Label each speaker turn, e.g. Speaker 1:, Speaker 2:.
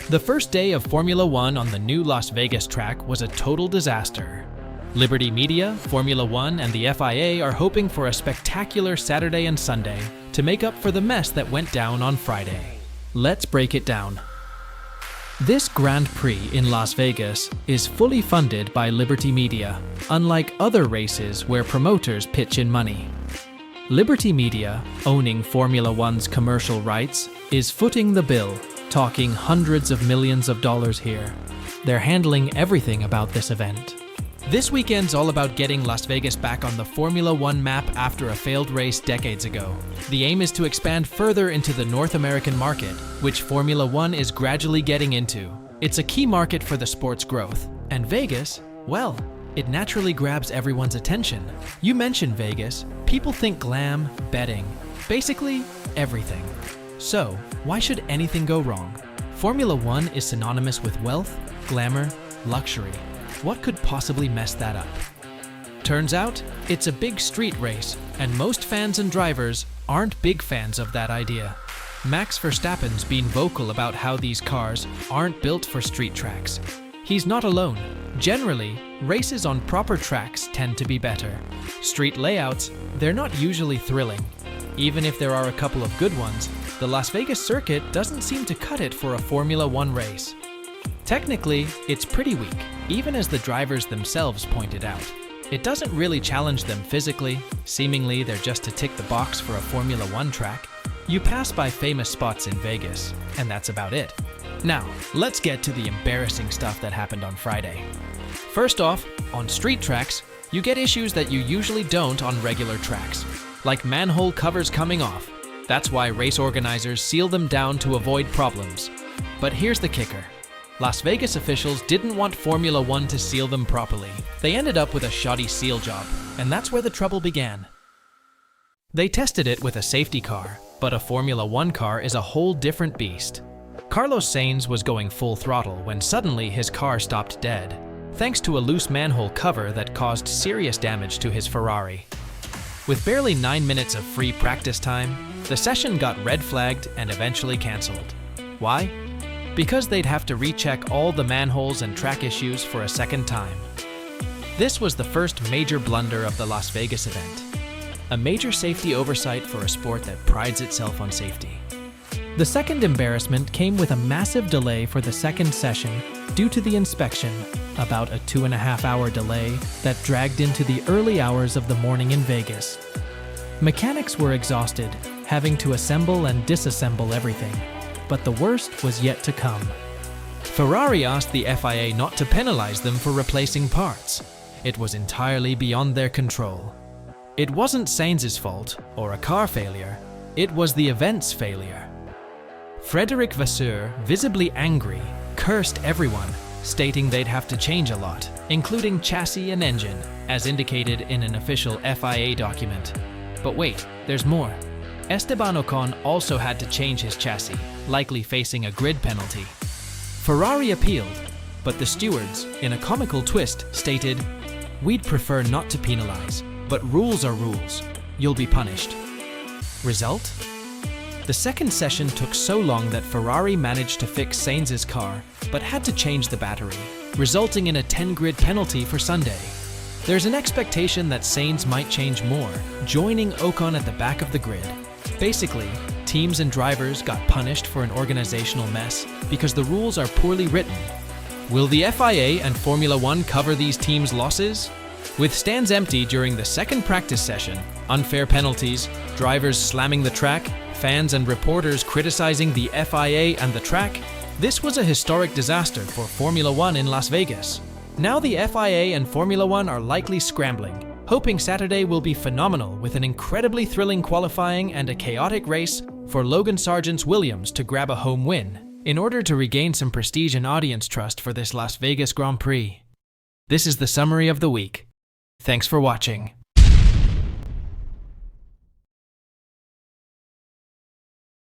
Speaker 1: The first day of Formula One on the new Las Vegas track was a total disaster. Liberty Media, Formula One, and the FIA are hoping for a spectacular Saturday and Sunday to make up for the mess that went down on Friday. Let's break it down. This Grand Prix in Las Vegas is fully funded by Liberty Media, unlike other races where promoters pitch in money. Liberty Media, owning Formula One's commercial rights, is footing the bill, talking hundreds of millions of dollars here. They're handling everything about this event. This weekend's all about getting Las Vegas back on the Formula One map after a failed race decades ago. The aim is to expand further into the North American market, which Formula One is gradually getting into. It's a key market for the sport's growth. And Vegas, well, it naturally grabs everyone's attention. You mention Vegas, people think glam, betting, basically everything. So, why should anything go wrong? Formula One is synonymous with wealth, glamour, luxury. What could possibly mess that up? Turns out, it's a big street race, and most fans and drivers aren't big fans of that idea. Max Verstappen's been vocal about how these cars aren't built for street tracks. He's not alone. Generally, races on proper tracks tend to be better. Street layouts, they're not usually thrilling. Even if there are a couple of good ones, the Las Vegas circuit doesn't seem to cut it for a Formula One race. Technically, it's pretty weak, even as the drivers themselves pointed out. It doesn't really challenge them physically. Seemingly, they're just to tick the box for a Formula One track. You pass by famous spots in Vegas, and that's about it. Now, let's get to the embarrassing stuff that happened on Friday. First off, on street tracks, you get issues that you usually don't on regular tracks, like manhole covers coming off. That's why race organizers seal them down to avoid problems. But here's the kicker. Las Vegas officials didn't want Formula One to seal them properly. They ended up with a shoddy seal job, and that's where the trouble began. They tested it with a safety car, but a Formula One car is a whole different beast. Carlos Sainz was going full throttle when suddenly his car stopped dead, thanks to a loose manhole cover that caused serious damage to his Ferrari. With barely 9 minutes of free practice time, the session got red flagged and eventually cancelled. Why? Because they'd have to recheck all the manholes and track issues for a second time. This was the first major blunder of the Las Vegas event, a major safety oversight for a sport that prides itself on safety. The second embarrassment came with a massive delay for the second session due to the inspection, about a 2.5-hour delay that dragged into the early hours of the morning in Vegas. Mechanics were exhausted, having to assemble and disassemble everything. But the worst was yet to come. Ferrari asked the FIA not to penalize them for replacing parts. It was entirely beyond their control. It wasn't Sainz's fault or a car failure, it was the event's failure. Frédéric Vasseur, visibly angry, cursed everyone, stating they'd have to change a lot, including chassis and engine, as indicated in an official FIA document. But wait, there's more. Esteban Ocon also had to change his chassis, likely facing a grid penalty. Ferrari appealed, but the stewards, in a comical twist, stated, "We'd prefer not to penalize, but rules are rules. You'll be punished." Result? The second session took so long that Ferrari managed to fix Sainz's car, but had to change the battery, resulting in a 10-grid penalty for Sunday. There's an expectation that Sainz might change more, joining Ocon at the back of the grid. Basically, teams and drivers got punished for an organizational mess because the rules are poorly written. Will the FIA and Formula One cover these teams' losses? With stands empty during the second practice session, unfair penalties, drivers slamming the track, fans and reporters criticizing the FIA and the track, this was a historic disaster for Formula One in Las Vegas. Now the FIA and Formula One are likely scrambling, hoping Saturday will be phenomenal with an incredibly thrilling qualifying and a chaotic race for Logan Sargent's Williams to grab a home win, in order to regain some prestige and audience trust for this Las Vegas Grand Prix. This is the summary of the week. Thanks for watching.